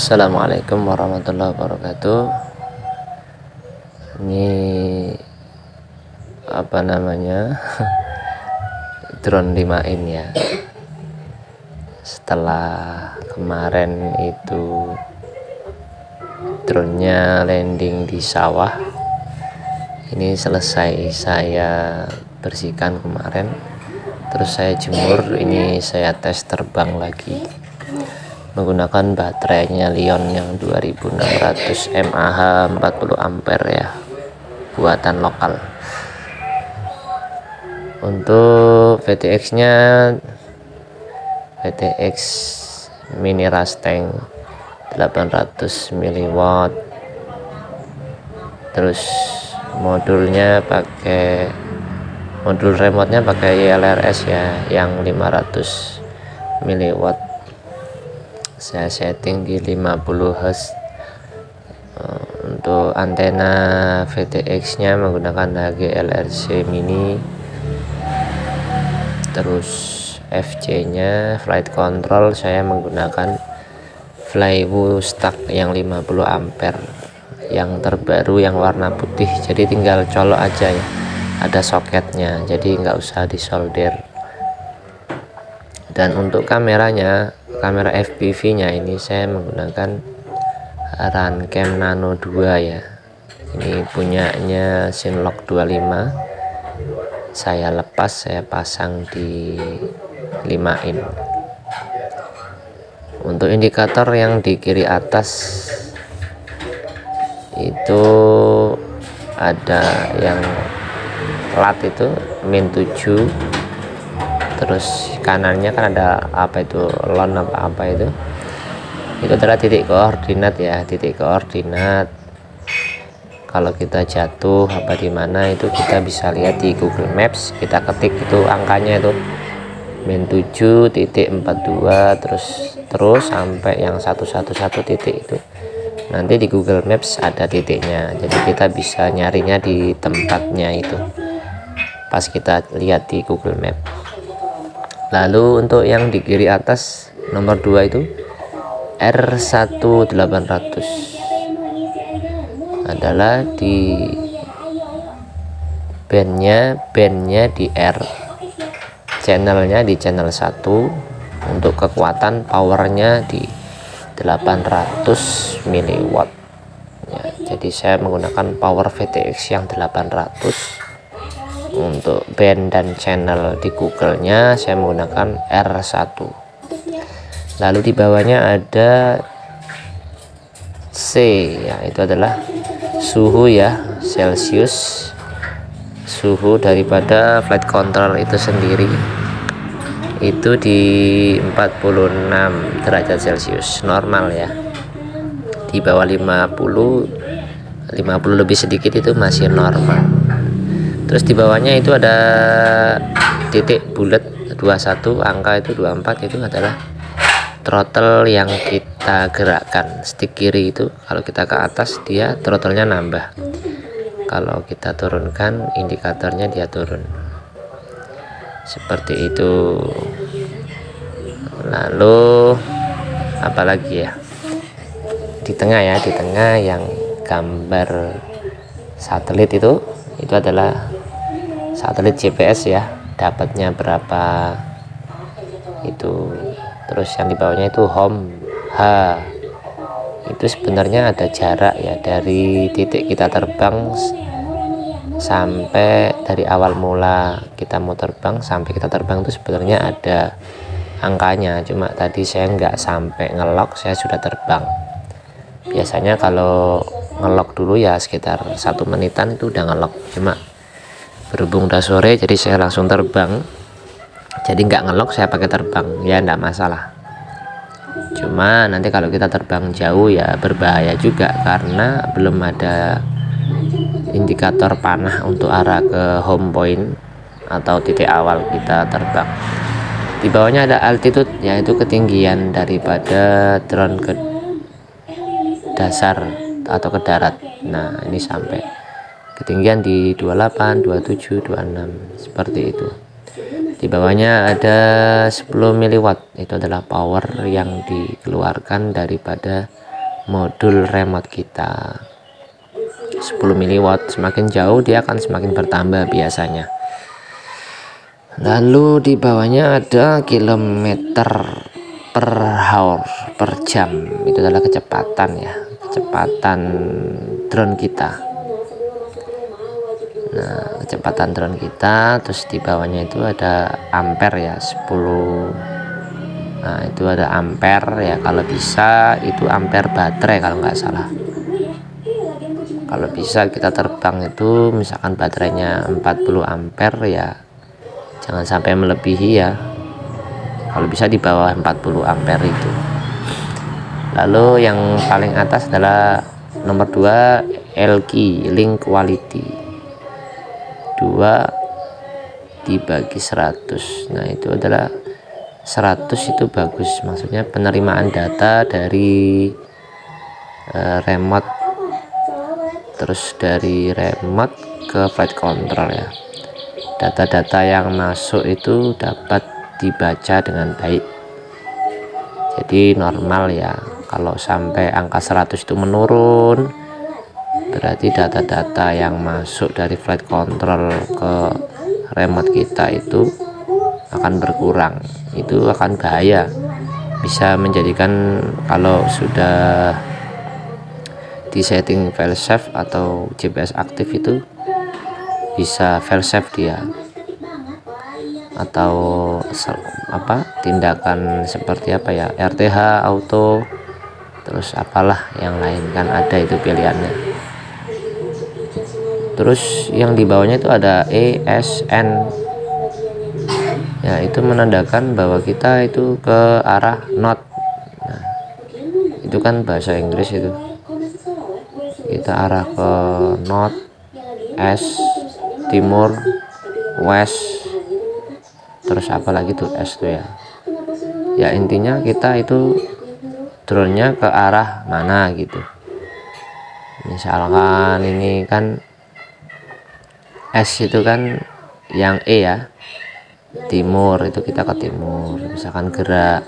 Assalamualaikum warahmatullahi wabarakatuh. Ini apa namanya drone 5in ya. Setelah kemarin itu drone-nya landing di sawah, ini selesai saya bersihkan kemarin, terus saya jemur. Ini saya tes terbang lagi menggunakan baterainya Lion yang 2600 mAh 40 ampere ya, buatan lokal. Untuk VTX nya VTX Mini Rasteng 800 mW, terus modul remote nya pakai LRS ya, yang 500 mW. Saya setting di 50 Hz. Untuk antena VTX nya menggunakan HGLRC mini, terus FC nya flight control saya menggunakan Flywoo Stack yang 50 ampere yang terbaru, yang warna putih, jadi tinggal colok aja ya, ada soketnya, jadi nggak usah disolder. Dan untuk kameranya, kamera FPV nya ini saya menggunakan Runcam Nano 2 ya. Ini punyanya Sinlock 25. Saya lepas, saya pasang di 5in. Untuk indikator yang di kiri atas itu ada yang lat itu min 7, terus kanannya kan ada apa itu, lon apa itu adalah titik koordinat ya, titik koordinat. Kalau kita jatuh apa di mana itu kita bisa lihat di Google Maps, kita ketik itu angkanya itu min 7.42 terus sampai yang 111 titik itu, nanti di Google Maps ada titiknya, jadi kita bisa nyarinya di tempatnya itu pas kita lihat di Google Map. Lalu untuk yang di kiri atas nomor 2 itu R1800 adalah di bandnya di R, channelnya di channel 1, untuk kekuatan powernya di 800 mW ya. Jadi saya menggunakan power VTX yang 800. Untuk band dan channel di Google-nya saya menggunakan R1. Lalu di bawahnya ada C ya, itu adalah suhu ya, Celsius, suhu daripada flight control itu sendiri, itu di 46 derajat Celcius normal ya. Di bawah 50 lebih sedikit itu masih normal. Terus di bawahnya itu ada titik bulat 21, angka itu 24, itu adalah throttle yang kita gerakkan. Stick kiri itu kalau kita ke atas dia throttle-nya nambah, kalau kita turunkan indikatornya dia turun, seperti itu. Lalu apalagi ya, di tengah ya, di tengah yang gambar satelit itu adalah satelit GPS ya, dapatnya berapa itu. Terus yang di bawahnya itu home H, itu sebenarnya ada jarak ya, dari titik kita terbang sampai dari awal mula kita mau terbang sampai kita terbang itu sebenarnya ada angkanya, cuma tadi saya nggak sampai ngelok, saya sudah terbang. Biasanya kalau ngelok dulu ya sekitar 1 menitan itu udah ngelok, cuma berhubung udah sore jadi saya langsung terbang, jadi nggak ngelok, saya pakai terbang ya, enggak masalah. Cuma nanti kalau kita terbang jauh ya berbahaya juga, karena belum ada indikator panah untuk arah ke home point atau titik awal kita terbang. Di bawahnya ada altitude, yaitu ketinggian daripada drone ke dasar atau ke darat. Nah ini sampai ketinggian di 28, 27, 26 seperti itu. Di bawahnya ada 10 mW, itu adalah power yang dikeluarkan daripada modul remote kita 10 mW. Semakin jauh dia akan semakin bertambah biasanya. Lalu di bawahnya ada kilometer per hour, per jam. Itu adalah kecepatan ya, kecepatan drone kita. Nah, kecepatan drone kita. Terus di bawahnya itu ada ampere ya, 10. Nah, itu ada ampere ya, kalau bisa itu ampere baterai kalau nggak salah. Kalau bisa kita terbang itu misalkan baterainya 40 ampere ya, jangan sampai melebihi ya. Kalau bisa di bawah 40 ampere itu. Lalu yang paling atas adalah nomor 2, LQ, link quality 2 dibagi 100. Nah, itu adalah 100 itu bagus, maksudnya penerimaan data dari remote, terus dari remote ke flight control ya. Data-data yang masuk itu dapat dibaca dengan baik. Jadi normal ya, kalau sampai angka 100 itu menurun, berarti data-data yang masuk dari flight control ke remote kita itu akan berkurang. Itu akan bahaya, bisa menjadikan kalau sudah di setting fail safe atau GPS aktif itu bisa fail safe dia, atau tindakan seperti apa ya, RTH auto, terus apalah yang lain kan ada itu pilihannya. Terus yang di bawahnya itu ada ESN ya, itu menandakan bahwa kita itu ke arah north. Nah, itu kan bahasa Inggris, itu kita arah ke north, east, timur, west, terus apa lagi tuh S tuh ya. Ya intinya kita itu drone-nya ke arah mana gitu. Misalkan ini kan S itu kan yang E ya, timur, itu kita ke timur. Misalkan gerak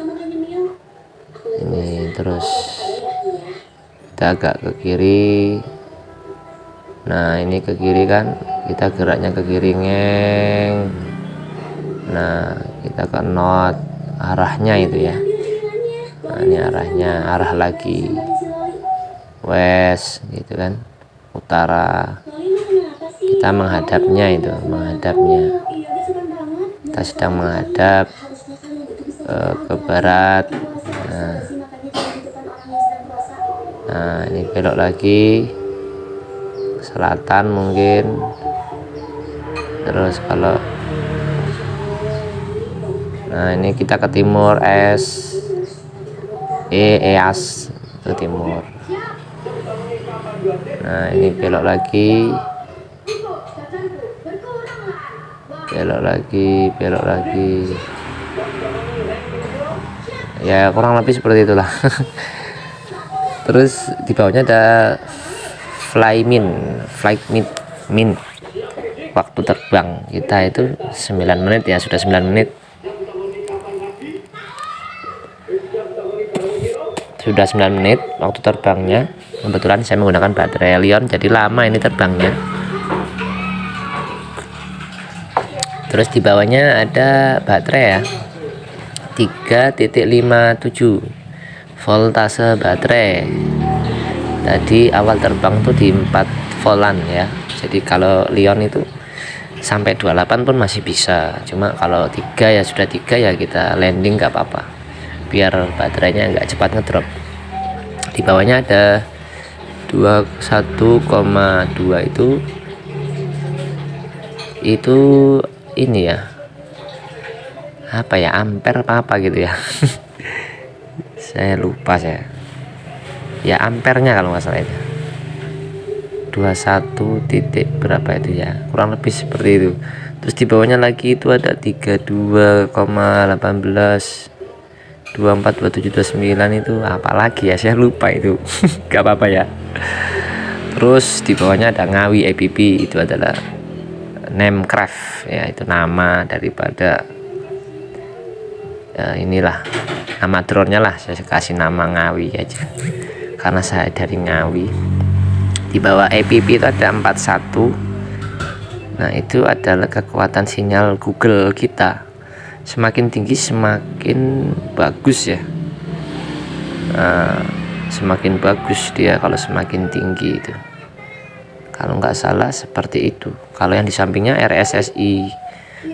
ini, terus kita agak ke kiri. Nah, ini ke kiri kan, kita geraknya ke kiri ngeng. Nah, kita ke north, arahnya itu ya. Nah, ini arahnya, arah lagi west gitu kan, utara. Kita menghadapnya itu, menghadapnya. Kita sedang menghadap ke barat. Nah, ini belok lagi ke selatan mungkin. Terus kalau nah ini kita ke timur, EAS ke timur. Nah, ini belok lagi, belok lagi ya, kurang lebih seperti itulah. Terus di bawahnya ada flight min waktu terbang kita itu 9 menit ya, sudah 9 menit, sudah 9 menit waktu terbangnya. Kebetulan saya menggunakan baterai Lion, jadi lama ini terbangnya. Terus di bawahnya ada baterai ya, 3.57 voltase baterai. Tadi awal terbang tuh di 4 voltan ya, jadi kalau Lion itu sampai 28 pun masih bisa. Cuma kalau 3 ya sudah 3 ya, kita landing nggak apa-apa, biar baterainya nggak cepat ngedrop. Di bawahnya ada 21,2 itu ini ya, apa ya, ampere apa gitu ya. Saya lupa ya, ampernya kalau nggak salah itu 21 titik berapa itu ya, kurang lebih seperti itu. Terus di bawahnya lagi itu ada 32,18, 24, 27, 29 itu apa lagi ya, saya lupa itu. Gak apa-apa ya. Terus di bawahnya ada Ngawi APP, itu adalah Namecraft ya, itu nama daripada inilah nama drone-nya lah, saya kasih nama Ngawi aja karena saya dari Ngawi. Di bawah APP itu ada 41. Nah, itu adalah kekuatan sinyal Google kita. Semakin tinggi semakin bagus ya. Semakin bagus dia kalau semakin tinggi itu. Kalau nggak salah seperti itu. Kalau yang di sampingnya RSSI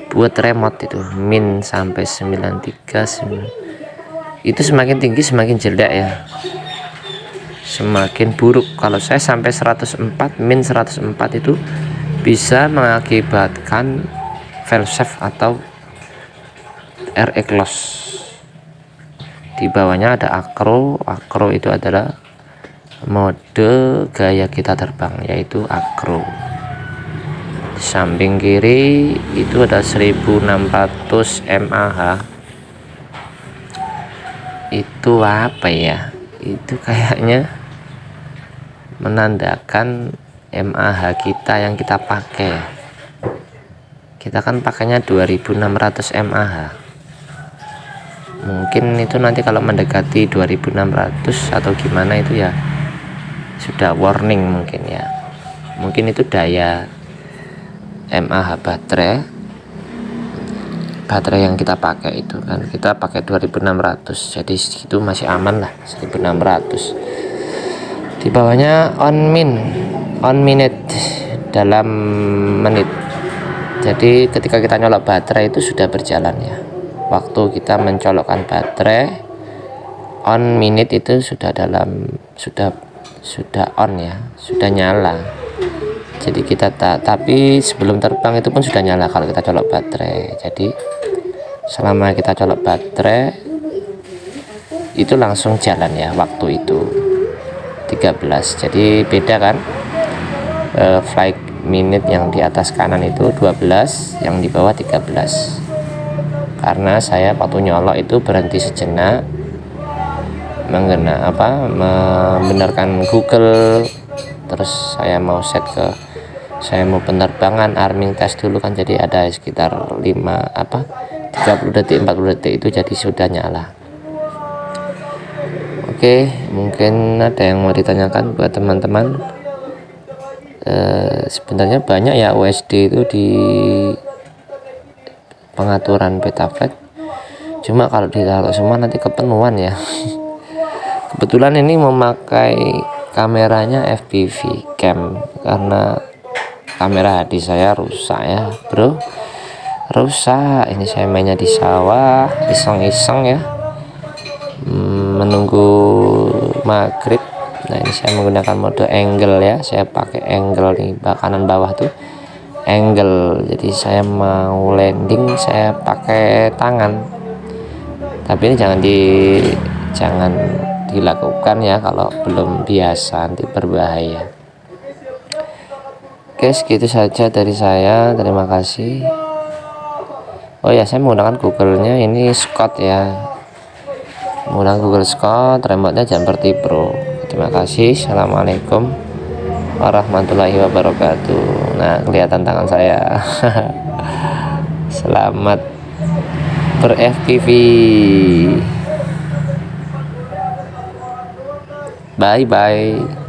buat remote itu min sampai 93. Itu semakin tinggi semakin jelek ya, semakin buruk. Kalau saya sampai 104, min 104 itu bisa mengakibatkan failsafe atau RE close. Di bawahnya ada akro. Akro itu adalah mode gaya kita terbang, yaitu akro. Di samping kiri itu ada 1600 mAh. Itu apa ya? Itu kayaknya menandakan mAh kita yang kita pakai. Kita kan pakainya 2600 mAh. Mungkin itu nanti kalau mendekati 2600 atau gimana itu ya sudah warning mungkin ya. Mungkin itu daya mAh baterai yang kita pakai itu kan, kita pakai 2600, jadi itu masih aman lah, 1600. Di bawahnya on minute, dalam menit. Jadi ketika kita nyolok baterai itu sudah berjalan ya, waktu kita mencolokkan baterai on minute itu sudah on ya, sudah nyala. Jadi kita tapi sebelum terbang itu pun sudah nyala kalau kita colok baterai. Jadi selama kita colok baterai itu langsung jalan ya, waktu itu 13. Jadi beda kan, flight minute yang di atas kanan itu 12, yang di bawah 13. Karena saya waktu nyolok itu berhenti sejenak membenarkan Google, terus saya mau penerbangan arming test dulu kan, jadi ada sekitar 30 detik 40 detik itu jadi sudah nyala. Oke, mungkin ada yang mau ditanyakan buat teman-teman. Sebenarnya banyak ya USD itu di pengaturan Betaflight, cuma kalau ditaruh semua nanti kepenuhan ya. Kebetulan ini memakai kameranya FPV cam karena kamera HD saya rusak ya bro, rusak. Ini saya mainnya di sawah iseng-iseng ya, menunggu maghrib. Nah, ini saya menggunakan mode angle ya, saya pakai angle nih, kanan bawah tuh angle. Jadi saya mau landing saya pakai tangan, tapi ini jangan dilakukan ya kalau belum biasa, nanti berbahaya. Oke, segitu saja dari saya, terima kasih. Oh ya, saya menggunakan Google-nya ini Scott ya, menggunakan Google Scott, remote-nya Jamberti Pro. Terima kasih. Assalamualaikum warahmatullahi wabarakatuh. Nah, kelihatan tangan saya. Selamat ber-FPV. Bye bye.